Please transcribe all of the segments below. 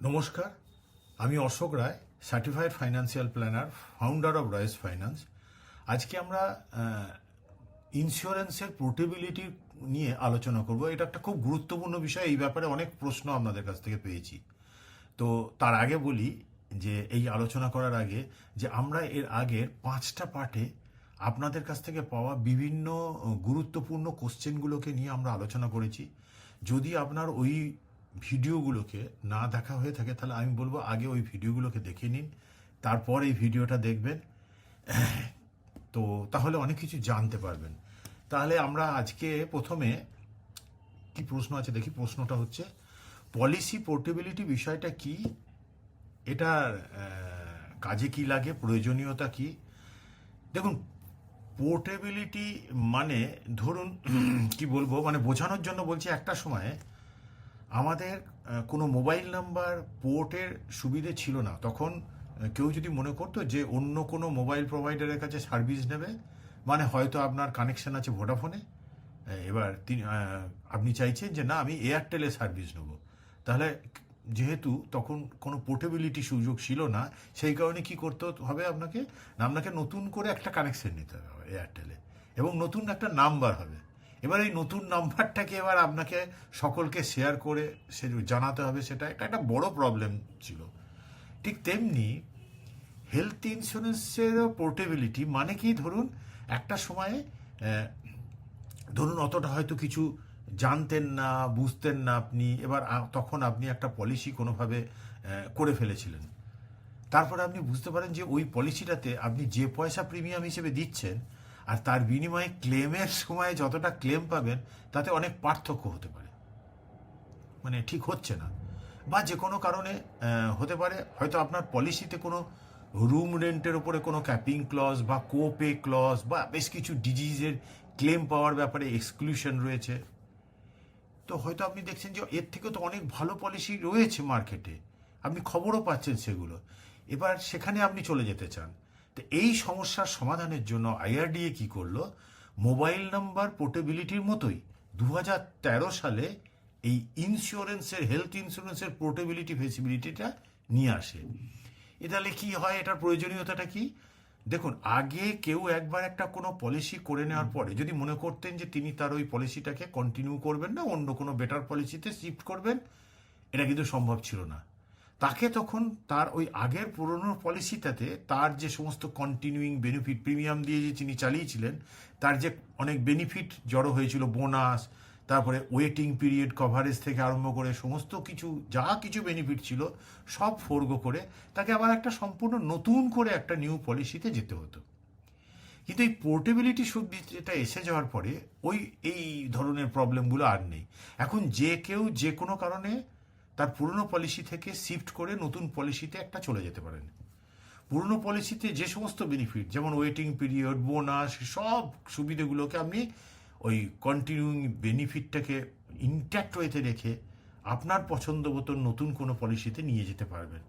নমস্কার, আমি Ashok Roy, certified financial planner, founder of Royce finance. আজকে আমরা ইন্স্যুরেন্সের পোর্টেবিলিটি নিয়ে আলোচনা করব। এটা একটা খুব গুরুত্বপূর্ণ বিষয়। এই ব্যাপারে অনেক প্রশ্ন আপনাদের কাছ থেকে পেয়েছি। তো তার আগে বলি যে এই আলোচনা করার আগে যে আমরা এর আগের 5টা পার্টে আপনাদের কাছ থেকে পাওয়া বিভিন্ন গুরুত্বপূর্ণ কোশ্চেনগুলোকে নিয়ে আমরা আলোচনা করেছি। যদি আপনার ওই ভিডিওগুলোকে না দেখা হয়ে থাকে তাহলে আমি বলবো আগে ওই ভিডিওগুলোকে দেখে নিন, তারপর এই ভিডিওটা দেখবেন। তো তাহলে অনেক কিছু জানতে পারবেন। তাহলে আমরা আজকে প্রথমে কি প্রশ্ন আছে দেখি। প্রশ্নটা হচ্ছে পলিসি পোর্টেবিলিটি বিষয়টা কি, এটার কাজে কি লাগে, প্রয়োজনীয়তা কি। দেখুন, পোর্টেবিলিটি মানে ধরুন কি বলবো, মানে বোঝানোর জন্য বলছি, একটা সময়ে আমাদের কোনো মোবাইল নাম্বার পোর্টের সুবিধে ছিল না। তখন কেউ যদি মনে করতো যে অন্য কোনো মোবাইল প্রোভাইডারের কাছে সার্ভিস নেবে, মানে হয়তো আপনার কানেকশন আছে ভোডাফোনে, এবার আপনি চাইছেন যে না আমি এয়ারটেলে সার্ভিস নেব, তাহলে যেহেতু তখন কোনো পোর্টেবিলিটি সুযোগ ছিল না, সেই কারণে কি করতে হবে আপনাকে, না আপনাকে নতুন করে একটা কানেকশন নিতে হবে এয়ারটেলে, এবং নতুন একটা নাম্বার হবে। এবার এই নতুন নাম্বারটাকে এবার আপনাকে সকলকে শেয়ার করে সে জানাতে হবে, সেটা একটা বড় প্রবলেম ছিল। ঠিক তেমনি হেলথ ইন্স্যুরেন্সেরও পোর্টেবিলিটি মানে কি, ধরুন একটা সময়ে ধরুন অতটা হয়তো কিছু জানতেন না, বুঝতেন না আপনি, এবার তখন আপনি একটা পলিসি কোনোভাবে করে ফেলেছিলেন। তারপরে আপনি বুঝতে পারেন যে ওই পলিসিটাতে আপনি যে পয়সা প্রিমিয়াম হিসেবে দিচ্ছেন আর তার বিনিময়ে ক্লেমের সময় যতটা ক্লেম পাবেন তাতে অনেক পার্থক্য হতে পারে, মানে ঠিক হচ্ছে না। বা যে কোনো কারণে হতে পারে হয়তো আপনার পলিসিতে কোনো রুম রেন্টের ওপরে কোনো ক্যাপিং ক্লজ বা কোপে ক্লজ বা বেশ কিছু ডিজিজের ক্লেম পাওয়ার ব্যাপারে এক্সক্লুশন রয়েছে। তো হয়তো আপনি দেখছেন যে এর থেকেও তো অনেক ভালো পলিসি রয়েছে মার্কেটে, আপনি খবরও পাচ্ছেন সেগুলো, এবার সেখানে আপনি চলে যেতে চান। তো এই সমস্যার সমাধানের জন্য আইআরডিএ কি করলো, মোবাইল নাম্বার পোর্টেবিলিটির মতোই 2013 সালে এই ইন্স্যুরেন্সের, হেলথ ইন্স্যুরেন্সের পোর্টেবিলিটি ফেসিলিটিটা নিয়ে আসে। তাহলে কি হয়, এটার প্রয়োজনীয়তাটা কি? দেখুন, আগে কেউ একবার একটা কোনো পলিসি করে নেওয়ার পরে যদি মনে করতেন যে তিনি তার ওই পলিসিটাকে কন্টিনিউ করবেন না, অন্য কোনো বেটার পলিসিতে শিফট করবেন, এটা কিন্তু সম্ভব ছিল না। তাকে তখন তার ওই আগের পুরনো পলিসিটাতে তার যে সমস্ত কন্টিনিউইং বেনিফিট, প্রিমিয়াম দিয়ে যে তিনি চালিয়েছিলেন, তার যে অনেক বেনিফিট জড়ো হয়েছিল, বোনাস, তারপরে ওয়েটিং পিরিয়ড কভারেজ থেকে আরম্ভ করে সমস্ত কিছু যা কিছু বেনিফিট ছিল সব ফোরগো করে তাকে আবার একটা সম্পূর্ণ নতুন করে একটা নিউ পলিসিতে যেতে হতো। কিন্তু এই পোর্টেবিলিটি সুবিধাটা এসে যাওয়ার পরে ওই এই ধরনের প্রবলেমগুলো আর নেই। এখন যে কেউ যে কোনো কারণে তার পুরনো পলিসি থেকে শিফট করে নতুন পলিসিতে একটা চলে যেতে পারেন। পুরনো পলিসিতে যে সমস্ত বেনিফিট, যেমন ওয়েটিং পিরিয়ড, বোনাস, সব সুবিধাগুলোকে আপনি ওই কন্টিনিউইং বেনিফিটটাকে ইনট্যাক্ট ওয়েতে রেখে আপনার পছন্দ মতো নতুন কোনো পলিসিতে নিয়ে যেতে পারবেন।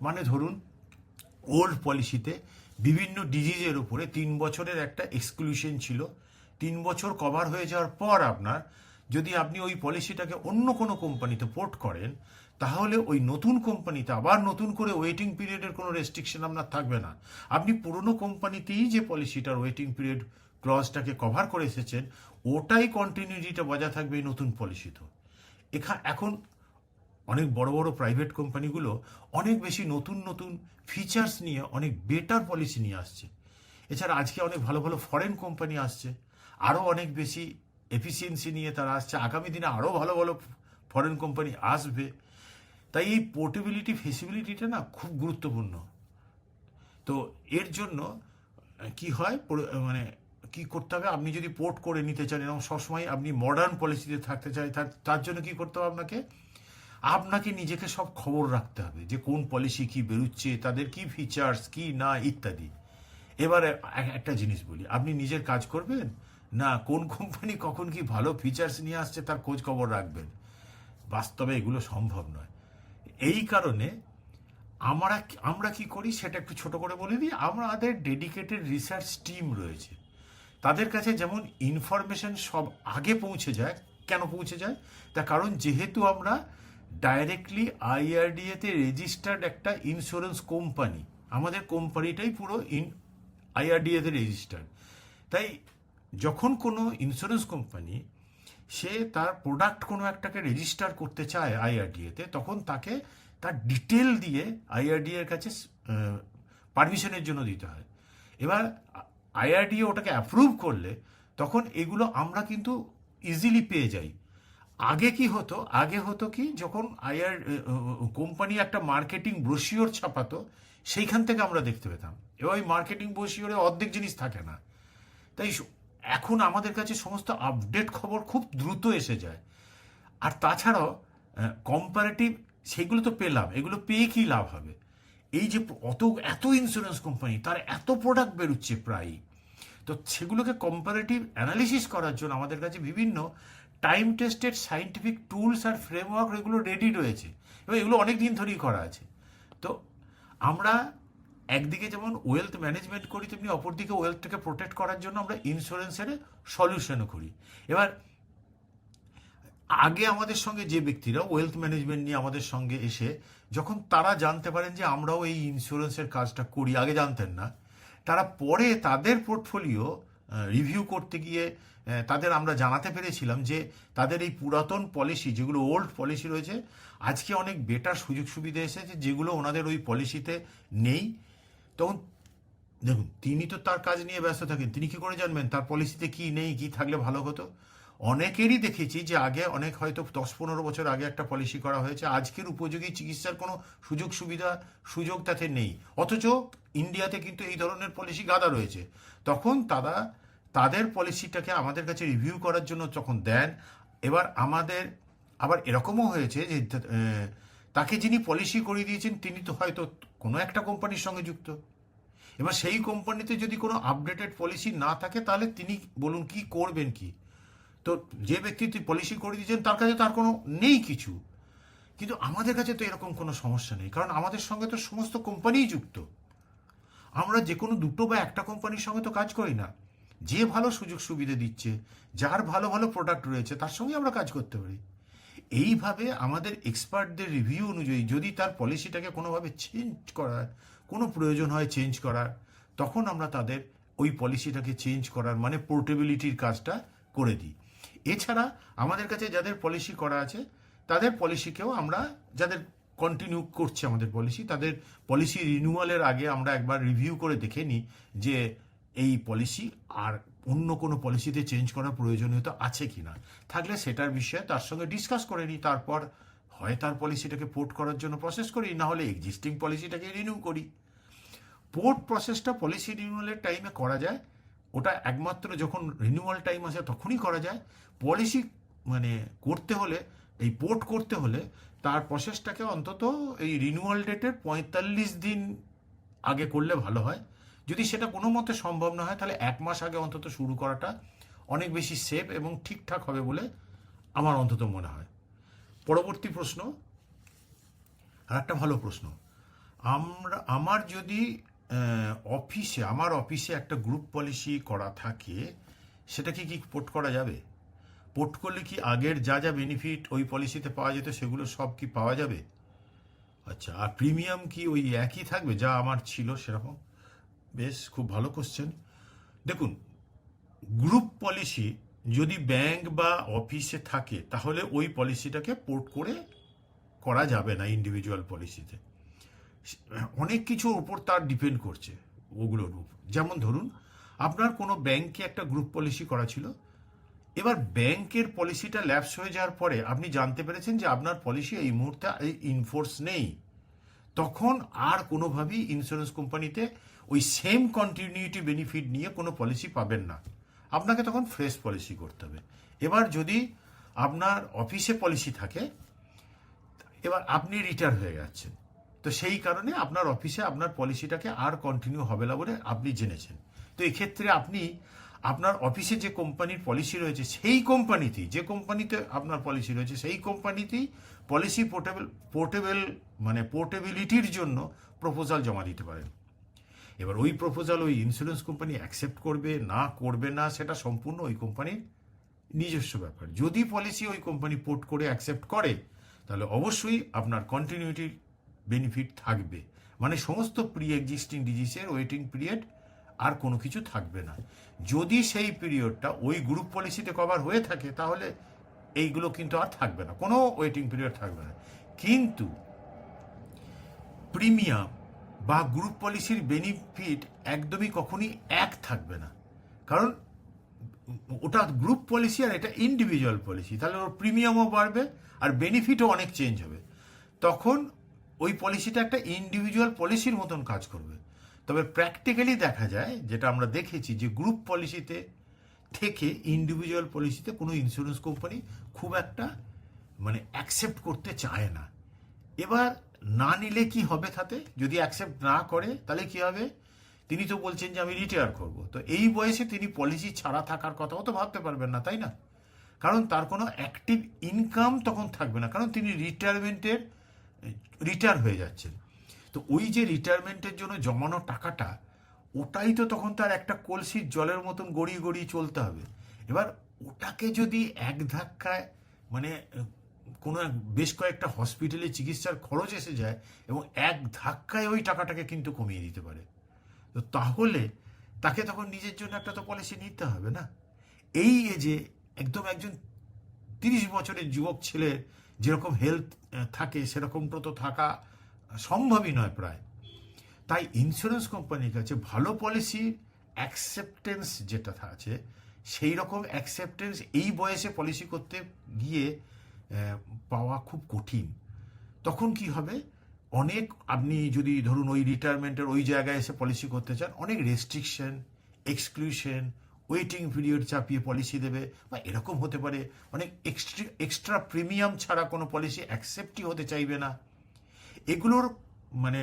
মানে ধরুন ওল্ড পলিসিতে বিভিন্ন ডিজিজের উপরে 3 বছরের একটা এক্সক্লুশন ছিল। 3 বছর কভার হয়ে যাওয়ার পর আপনার যদি আপনি ওই পলিসিটাকে অন্য কোনো কোম্পানিতে পোর্ট করেন, তাহলে ওই নতুন কোম্পানিতে আবার নতুন করে ওয়েটিং পিরিয়ডের কোনো রেস্ট্রিকশন আপনার থাকবে না। আপনি পুরনো কোম্পানিতেই যে পলিসিটার ওয়েটিং পিরিয়ড ক্লজটাকে কভার করে এসেছেন, ওটাই কন্টিনিউটিটা বজায় থাকবে এই নতুন পলিসিতেও। এখন অনেক বড় বড় প্রাইভেট কোম্পানিগুলো অনেক বেশি নতুন নতুন ফিচার্স নিয়ে অনেক বেটার পলিসি নিয়ে আসছে। এছাড়া আজকে অনেক ভালো ভালো ফরেন কোম্পানি আসছে, আরও অনেক বেশি এফিসিয়েন্সি নিয়ে তারা আসছে, আগামী দিনে আরও ভালো ভালো ফরেন কোম্পানি আসবে। তাই এই পোর্টেবিলিটি ফেসিবিলিটিটা না খুব গুরুত্বপূর্ণ। তো এর জন্য কি হয়, মানে কি করতে হবে, আপনি যদি পোর্ট করে নিতে চান এবং সবসময় আপনি মডার্ন পলিসিতে থাকতে চাই, তার জন্য কি করতে হবে, আপনাকে নিজেকে সব খবর রাখতে হবে যে কোন পলিসি কি বেরোচ্ছে, তাদের কি ফিচার্স কি না ইত্যাদি। এবারে একটা জিনিস বলি, আপনি নিজের কাজ করবেন না কোন কোম্পানি কখন কি ভালো ফিচার্স নিয়ে আসছে তার খোঁজ খবর রাখবেন? বাস্তবে এগুলো সম্ভব নয়। এই কারণে আমরা কি করি সেটা একটু ছোট করে বলে দিই। আমাদের ডেডিকেটেড রিসার্চ টিম রয়েছে, তাদের কাছে যেমন ইনফরমেশন সব আগে পৌঁছে যায়। কেন পৌঁছে যায়? তার কারণ যেহেতু আমরা ডাইরেক্টলি আইআরডিএতে রেজিস্টার্ড একটা ইন্স্যুরেন্স কোম্পানি। আমাদের কোম্পানিটাই পুরো আইআরডিএতে রেজিস্টার্ড। তাই যখন কোনো ইন্স্যুরেন্স কোম্পানি সে তার প্রোডাক্ট কোনো একটাকে রেজিস্টার করতে চায় আইআরডিএতে, তখন তাকে তার ডিটেল দিয়ে আইআরডিএ এর কাছে পারমিশনের জন্য দিতে হয়। এবার আইআরডিএ ওটাকে অ্যাপ্রুভ করলে তখন এগুলো আমরা কিন্তু ইজিলি পেয়ে যাই। আগে কি হতো, আগে হতো কি, যখন কোম্পানি একটা মার্কেটিং ব্রোশিওর ছাপাতো, সেইখান থেকে আমরা দেখতে পেতাম। এবার ওই মার্কেটিং ব্রোশিওরে অর্ধেক জিনিস থাকে না। তাই এখন আমাদের কাছে সমস্ত আপডেট খবর খুব দ্রুত এসে যায়। আর তাছাড়াও কম্পারেটিভ সেগুলো তো পেলাম, এগুলো পেয়ে কি লাভ হবে? এই যে এত ইন্স্যুরেন্স কোম্পানি, তার এত প্রোডাক্ট বেরোচ্ছে প্রায়ই, তো সেগুলোকে কম্পারেটিভ অ্যানালিসিস করার জন্য আমাদের কাছে বিভিন্ন টাইম টেস্টেড সায়েন্টিফিক টুলস আর ফ্রেমওয়ার্ক এগুলো রেডি রয়েছে, এবং এগুলো অনেক দিন ধরেই করা আছে। তো আমরা একদিকে যেমন ওয়েলথ ম্যানেজমেন্ট করি, তেমনি অপরদিকে ওয়েলথটাকে প্রোটেক্ট করার জন্য আমরা ইন্স্যুরেন্সের সলিউশনও করি। এবার আগে আমাদের সঙ্গে যে ব্যক্তিরা ওয়েলথ ম্যানেজমেন্ট নিয়ে আমাদের সঙ্গে এসে যখন তারা জানতে পারেন যে আমরাও এই ইন্স্যুরেন্সের কাজটা করি, আগে জানতেন না, তারা পরে তাদের পোর্টফোলিও রিভিউ করতে গিয়ে তাদের আমরা জানাতে পেরেছিলাম যে তাদের এই পুরাতন পলিসি, যেগুলো ওল্ড পলিসি রয়েছে, আজকে অনেক বেটার সুযোগ সুবিধা এসেছে যেগুলো ওনাদের ওই পলিসিতে নেই। তখন দেখুন, তিনি তো তার কাজ নিয়ে ব্যস্ত থাকেন, তিনি কি করে জানবেন তার পলিসিতে কি নেই, কি থাকলে ভালো হতো? অনেকেরই দেখেছি যে আগে অনেক হয়তো 10-15 বছর আগে একটা পলিসি করা হয়েছে, আজকের উপযোগী চিকিৎসার কোনো সুযোগ তাতে নেই, অথচ ইন্ডিয়াতে কিন্তু এই ধরনের পলিসি গাদা রয়েছে। তখন তাদের পলিসিটাকে আমাদের কাছে রিভিউ করার জন্য যখন দেন, এবার আমাদের আবার এরকমও হয়েছে যে তাকে যিনি পলিসি করিয়ে দিয়েছেন তিনি তো হয়তো কোনো একটা কোম্পানির সঙ্গে যুক্ত। এবার সেই কোম্পানিতে যদি কোনো আপডেটেড পলিসি না থাকে, তাহলে তিনি বলুন কি করবেন কি? তো যে ব্যক্তি পলিসি করে দিয়েছেন তার কাছে তার কোনো নেই কিছু। কিন্তু আমাদের কাছে তো এরকম কোনো সমস্যা নেই, কারণ আমাদের সঙ্গে তো সমস্ত কোম্পানিই যুক্ত। আমরা যে কোনো দুটো বা একটা কোম্পানির সঙ্গে তো কাজ করি না। যে ভালো সুযোগ সুবিধা দিচ্ছে, যার ভালো ভালো প্রোডাক্ট রয়েছে, তার সঙ্গে আমরা কাজ করতে পারি। এইভাবে আমাদের এক্সপার্টদের রিভিউ অনুযায়ী যদি তার পলিসিটাকে কোনোভাবে চেঞ্জ করার কোনো প্রয়োজন হয়, চেঞ্জ করার, তখন আমরা তাদের ওই পলিসিটাকে চেঞ্জ করার মানে পোর্টেবিলিটির কাজটা করে দিই। এছাড়া আমাদের কাছে যাদের পলিসি করা আছে তাদের পলিসিকেও আমরা, যাদের কন্টিনিউ করছে আমাদের পলিসি, তাদের পলিসি রিনিউয়ালের আগে আমরা একবার রিভিউ করে দেখে নিই যে এই পলিসি আর অন্য কোনো পলিসিতে চেঞ্জ করার প্রয়োজনীয়তা আছে কি না। থাকলে সেটার বিষয়ে তার সঙ্গে ডিসকাস করে নিই, তারপর হয় তার পলিসিটাকে পোর্ট করার জন্য প্রসেস করি, না হলে এক্সিস্টিং পলিসিটাকে রিনিউ করি। পোর্ট প্রসেসটা পলিসি রিনিউয়ালের টাইমে করা যায়, ওটা একমাত্র যখন রিনিউয়াল টাইম আসে তখনই করা যায়। পলিসি মানে করতে হলে, এই পোর্ট করতে হলে তার প্রসেসটাকে অন্তত এই রিনিউয়াল ডেটের 45 দিন আগে করলে ভালো হয়। যদি সেটা কোনো মতে সম্ভব না হয়, তাহলে 1 মাস আগে অন্তত শুরু করাটা অনেক বেশি সেফ এবং ঠিকঠাক হবে বলে আমার অন্তত মনে হয়। পরবর্তী প্রশ্ন, আর একটা ভালো প্রশ্ন, আমার যদি আমার অফিসে একটা গ্রুপ পলিসি করা থাকে, সেটাকে কি পোর্ট করা যাবে? পোর্ট করলে কি আগের যা যা বেনিফিট ওই পলিসিতে পাওয়া যেত সেগুলো সব কি পাওয়া যাবে? আচ্ছা, আর প্রিমিয়াম কি ওই একই থাকবে যা আমার ছিল সেরকম? বেশ, খুব ভালো কোশ্চেন। দেখুন, গ্রুপ পলিসি যদি ব্যাংক বা অফিসে থাকে তাহলে ওই পলিসিটাকে পোর্ট করা যাবে না ইন্ডিভিজুয়াল পলিসিতে। অনেক কিছুর উপর তার ডিপেন্ড করছে ওগুলোর উপর। যেমন ধরুন, আপনার কোনো ব্যাংকে একটা গ্রুপ পলিসি করা ছিল, এবার ব্যাংকের পলিসিটা ল্যাপস হয়ে যাওয়ার পরে আপনি জানতে পেরেছেন যে আপনার পলিসি এই মুহূর্তে ইনফোর্স নেই, তখন আর কোনোভাবেই ইন্স্যুরেন্স কোম্পানিতে ওই সেম কন্টিনিউটি বেনিফিট নিয়ে কোনো পলিসি পাবেন না, আপনাকে তখন ফ্রেশ পলিসি করতে হবে। এবার যদি আপনার অফিসে পলিসি থাকে, এবার আপনি রিটায়ার হয়ে যাচ্ছেন, তো সেই কারণে আপনার অফিসে আপনার পলিসিটাকে আর কন্টিনিউ হবে না বলে আপনি জেনেছেন। তো এক্ষেত্রে আপনি আপনার অফিসে যে কোম্পানির পলিসি রয়েছে সেই কোম্পানিতেই, যে কোম্পানিতে আপনার পলিসি রয়েছে সেই কোম্পানিতেই পলিসি পোর্টেবিলিটির জন্য প্রপোজাল জমা দিতে পারেন। এবার ওই প্রপোজাল ওই ইন্স্যুরেন্স কোম্পানি অ্যাকসেপ্ট করবে না সেটা সম্পূর্ণ ওই কোম্পানির নিজস্ব ব্যাপার। যদি পলিসি ওই কোম্পানি পোর্ট করে অ্যাকসেপ্ট করে, তাহলে অবশ্যই আপনার কন্টিনিউটির বেনিফিট থাকবে, মানে সমস্ত প্রি এক্সিস্টিং ডিজিজের ওয়েটিং পিরিয়ড আর কোনো কিছু থাকবে না। যদি সেই পিরিয়ডটা ওই গ্রুপ পলিসিতে কভার হয়ে থাকে তাহলে এইগুলো কিন্তু আর থাকবে না, কোনো ওয়েটিং পিরিয়ড থাকবে না। কিন্তু প্রিমিয়াম বা গ্রুপ পলিসির বেনিফিট একদমই কখনই এক থাকবে না, কারণ ওটা গ্রুপ পলিসি আর এটা ইন্ডিভিজুয়াল পলিসি, তাহলে ওর প্রিমিয়ামও বাড়বে আর বেনিফিটও অনেক চেঞ্জ হবে। তখন ওই পলিসিটা একটা ইন্ডিভিজুয়াল পলিসির মতন কাজ করবে। তবে প্র্যাকটিক্যালি দেখা যায়, যেটা আমরা দেখেছি, যে গ্রুপ পলিসিতে থেকে ইন্ডিভিজুয়াল পলিসিতে কোনো ইন্স্যুরেন্স কোম্পানি খুব একটা মানে অ্যাকসেপ্ট করতে চায় না। এবার না নিলে কি হবে তাতে? যদি অ্যাকসেপ্ট না করে তাহলে কি হবে? তিনি তো বলছেন যে আমি রিটায়ার করব, তো এই বয়সে তিনি পলিসি ছাড়া থাকার কথাও তো ভাবতে পারবেন না, তাই না? কারণ তার কোনো অ্যাক্টিভ ইনকাম তখন থাকবে না, কারণ তিনি রিটায়ার হয়ে যাচ্ছেন। তো ওই যে রিটায়ারমেন্টের জন্য জমানো টাকাটা, ওটাই তো তখন তার একটা কলসির জলের মতন গড়িয়ে গড়িয়ে চলতে হবে। এবার ওটাকে যদি এক ধাক্কায় মানে কোনো বেশ কয়েকটা হসপিটালে চিকিৎসার খরচ এসে যায় এবং এক ধাক্কায় ওই টাকাটাকে কিন্তু কমিয়ে দিতে পারে, তো তাহলে তাকে তখন নিজের জন্য একটা তো পলিসি নিতে হবে না? এই এজে একদম একজন 30 বছরের যুবক ছেলে যেরকম হেলথ থাকে সেরকমটা তো থাকা সম্ভবই নয় প্রায়। তাই ইন্স্যুরেন্স কোম্পানির কাছে ভালো পলিসি অ্যাকসেপ্টেন্স যেটা আছে, সেই রকম অ্যাকসেপ্টেন্স এই বয়সে পলিসি করতে গিয়ে পাওয়া খুব কঠিন। তখন কি হবে, অনেক আপনি যদি ধরুন ওই রিটায়ারমেন্টের ওই জায়গায় এসে পলিসি করতে চান, অনেক রেস্ট্রিকশন, এক্সক্লুশন, ওয়েটিং পিরিয়ড চাপিয়ে পলিসি দেবে, বা এরকম হতে পারে অনেক এক্সট্রা প্রিমিয়াম ছাড়া কোনো পলিসি অ্যাকসেপ্টই হতে চাইবে না। এগুলোর মানে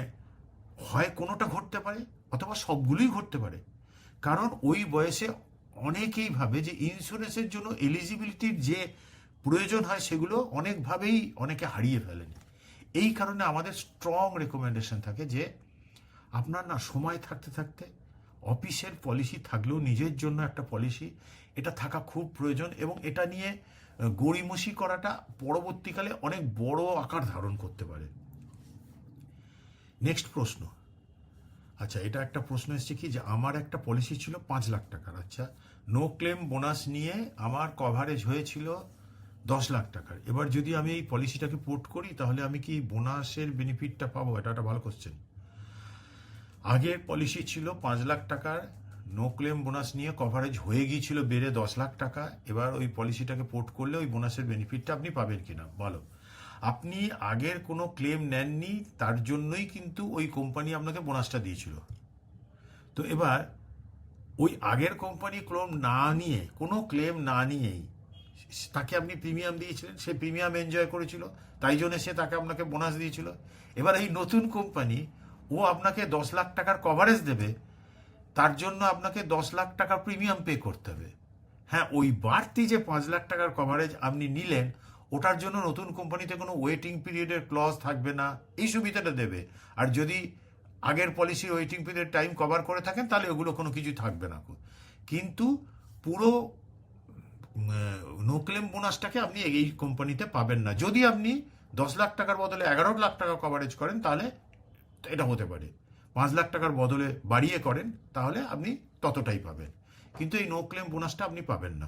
হয় কোনোটা ঘটতে পারে অথবা সবগুলোই ঘটতে পারে, কারণ ওই বয়সে অনেকেই ভাবে যে ইন্স্যুরেন্সের জন্য এলিজিবিলিটির যে প্রয়োজন হয় সেগুলো অনেকভাবেই অনেকে হারিয়ে ফেলেন। এই কারণে আমাদের স্ট্রং রেকমেন্ডেশন থাকে যে আপনার না সময় থাকতে থাকতে অফিসের পলিসি থাকলেও নিজের জন্য একটা পলিসি এটা থাকা খুব প্রয়োজন, এবং এটা নিয়ে গড়িমসি করাটা পরবর্তীকালে অনেক বড় আকার ধারণ করতে পারে। নেক্সট প্রশ্ন, আচ্ছা এটা একটা প্রশ্ন এসেছে কি, যে আমার একটা পলিসি ছিল 5 লাখ টাকার, আচ্ছা নো ক্লেম বোনাস নিয়ে আমার কভারেজ হয়েছিল 10 লাখ টাকার। এবার যদি আমি এই পলিসিটাকে পোর্ট করি তাহলে আমি কি বোনাসের বেনিফিটটা পাবো? এটা একটা ভালো কোশ্চেন। আগের পলিসি ছিল 5 লাখ টাকার, নো ক্লেম বোনাস নিয়ে কভারেজ হয়ে গিয়েছিল বেড়ে 10 লাখ টাকা। এবার ওই পলিসিটাকে পোর্ট করলে ওই বোনাসের বেনিফিটটা আপনি পাবেন কিনা? ভালো, আপনি আগের কোনো ক্লেম নেননি, তার জন্যই কিন্তু ওই কোম্পানি আপনাকে বোনাসটা দিয়েছিল। তো এবার ওই আগের কোম্পানি কোনো ক্লেম না নিয়েই তাকে আপনি প্রিমিয়াম দিয়েছিলেন, সে প্রিমিয়াম এনজয় করেছিল, তাই জন্য সে আপনাকে বোনাস দিয়েছিল। এবার এই নতুন কোম্পানি ও আপনাকে 10 লাখ টাকার কভারেজ দেবে, তার জন্য আপনাকে 10 লাখ টাকা প্রিমিয়াম পে করতে হবে। হ্যাঁ, ওই বাড়তি যে 5 লাখ টাকার কভারেজ আপনি নিলেন, ওটার জন্য নতুন কোম্পানিতে কোনো ওয়েটিং পিরিয়ডের ক্লজ থাকবে না, এই সুবিধাটা দেবে। আর যদি আগের পলিসির ওয়েটিং পিরিয়ড টাইম কভার করে থাকেন তাহলে ওগুলো কোনো কিছু থাকবে না। কিন্তু পুরো নো ক্লেম বোনাসটাকে আপনি এই কোম্পানিতে পাবেন না। যদি আপনি 10 লাখ টাকার বদলে 11 লাখ টাকা কভারেজ করেন তাহলে এটা হতে পারে, 5 লাখ টাকার বদলে বাড়িয়ে করেন তাহলে আপনি ততটাই পাবেন, কিন্তু এই নো ক্লেম বোনাসটা আপনি পাবেন না।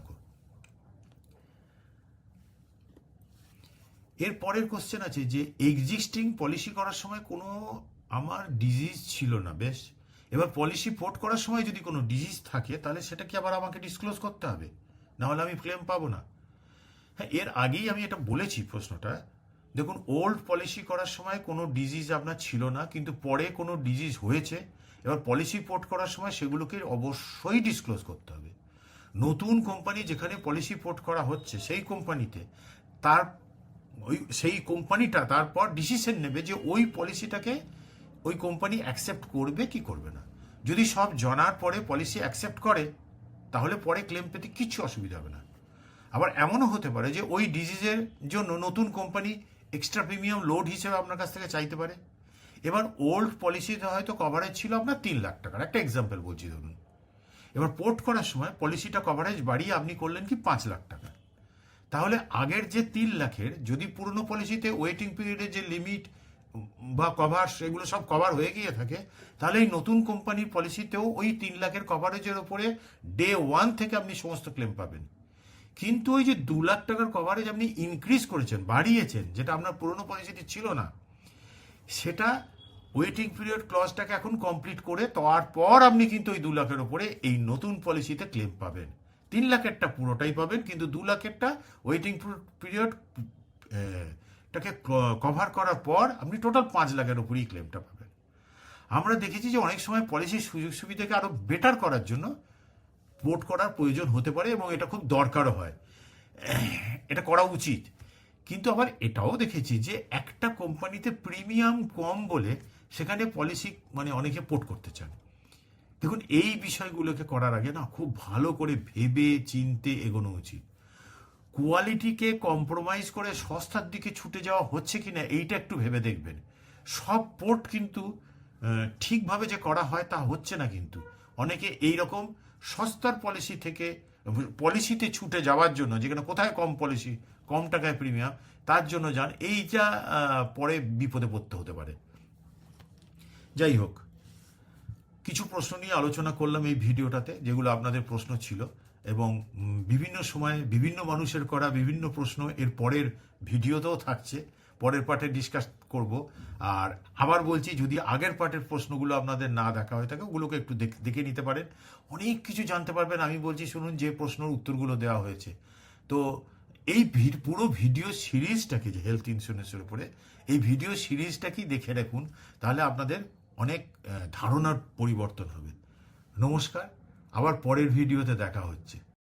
এর পরের কোশ্চেন আছে যে এক্সিস্টিং পলিসি করার সময় কোনো আমার ডিজিজ ছিল না, বেশ, এবার পলিসি পোর্ট করার সময় যদি কোনো ডিজিজ থাকে তাহলে সেটা কি আবার আমাকে ডিসক্লোজ করতে হবে, না হলে আমি ক্লেম পাবো না? হ্যাঁ, এর আগেই আমি এটা বলেছি প্রশ্নটা। দেখুন, ওল্ড পলিসি করার সময় কোনো ডিজিজ আপনার ছিল না, কিন্তু পরে কোনো ডিজিজ হয়েছে, এবার পলিসি পোর্ট করার সময় সেগুলোকে অবশ্যই ডিসক্লোজ করতে হবে। নতুন কোম্পানি যেখানে পলিসি পোর্ট করা হচ্ছে সেই কোম্পানিটা তারপর ডিসিশন নেবে যে ওই পলিসিটাকে ওই কোম্পানি অ্যাকসেপ্ট করবে কি করবে না। যদি সব জানার পরে পলিসি অ্যাকসেপ্ট করে তাহলে পরে ক্লেম পেতে কিচ্ছু অসুবিধা হবে না। আবার এমনও হতে পারে যে ওই ডিজিজের জন্য নতুন কোম্পানি এক্সট্রা প্রিমিয়াম লোড হিসেবে আপনার কাছ থেকে চাইতে পারে। এবার ওল্ড পলিসিতে হয়তো কভারেজ ছিল আপনার 3 লাখ টাকার, একটা এক্সাম্পল বলছি ধরুন। এবার পোর্ট করার সময় পলিসিটা কভারেজ বাড়িয়ে আপনি করলেন কি 5 লাখ টাকা। তাহলে আগের যে 3 লাখের যদি পুরনো পলিসিতে ওয়েটিং পিরিয়ডের যে লিমিট বা কভার সেগুলো সব কভার হয়ে গিয়ে থাকে, তাহলে এই নতুন কোম্পানির পলিসিতেও ওই 3 লাখের কভারেজের ওপরে ডে 1 থেকে আপনি সমস্ত ক্লেম পাবেন। কিন্তু ওই যে 2 লাখ টাকার কভারেজ আপনি ইনক্রিজ করেছেন, বাড়িয়েছেন, যেটা আপনার পুরনো পলিসিতে ছিল না, সেটা ওয়েটিং পিরিয়ড ক্লজটাকে এখন কমপ্লিট করে তারপর আপনি কিন্তু ওই 2 লাখের ওপরে এই নতুন পলিসিতে ক্লেম পাবেন। 3 লাখেরটা পুরোটাই পাবেন, কিন্তু 2 লাখেরটা ওয়েটিং পিরিয়ড টাকে কভার করার পর আপনি টোটাল 5 লাখের উপরেই ক্লেমটা পাবেন। আমরা দেখেছি যে অনেক সময় পলিসির সুযোগ সুবিধাকে আরো বেটার করার জন্য পোর্ট করার প্রয়োজন হতে পারে, এবং এটা খুব দরকারও হয়, এটা করা উচিত। কিন্তু আবার এটাও দেখেছি যে একটা কোম্পানিতে প্রিমিয়াম কম বলে সেখানে পলিসি মানে অনেকে পোর্ট করতে চান। দেখুন, এই বিষয়গুলোকে করার আগে না খুব ভালো করে ভেবে চিনতে এগোনো উচিত। কোয়ালিটিকে কম্প্রোমাইজ করে সস্তার দিকে ছুটে যাওয়া হচ্ছে কিনা এইটা একটু ভেবে দেখবেন। সব পোর্ট কিন্তু ঠিকভাবে যে করা হয় তা হচ্ছে না, কিন্তু অনেকে এই রকম সস্তার পলিসি থেকে পলিসিতে ছুটে যাওয়ার জন্য, যেখানে কোথায় কম পলিসি, কম টাকায় প্রিমিয়াম, তার জন্য যান, এইটা পরে বিপদে পড়তে হতে পারে। যাই হোক, কিছু প্রশ্ন নিয়ে আলোচনা করলাম এই ভিডিওটাতে, যেগুলো আপনাদের প্রশ্ন ছিল, এবং বিভিন্ন সময়ে বিভিন্ন মানুষের করা বিভিন্ন প্রশ্ন এর পরের ভিডিওতেও থাকছে, পরের পার্টে ডিসকাস করব। আর আবার বলছি, যদি আগের পার্টের প্রশ্নগুলো আপনাদের না দেখা হয়ে থাকে, ওগুলোকে একটু দেখে নিতে পারেন, অনেক কিছু জানতে পারবেন। আমি বলছি শুনুন, যে প্রশ্নের উত্তরগুলো দেওয়া হয়েছে। তো এই পুরো ভিডিও সিরিজটাকে, যে হেলথ ইন্স্যুরেন্সের উপরে এই ভিডিও সিরিজটাকেই দেখে রাখুন, তাহলে আপনাদের অনেক ধারণার পরিবর্তন হবে। নমস্কার, আবার পরের ভিডিওতে দেখা হচ্ছে।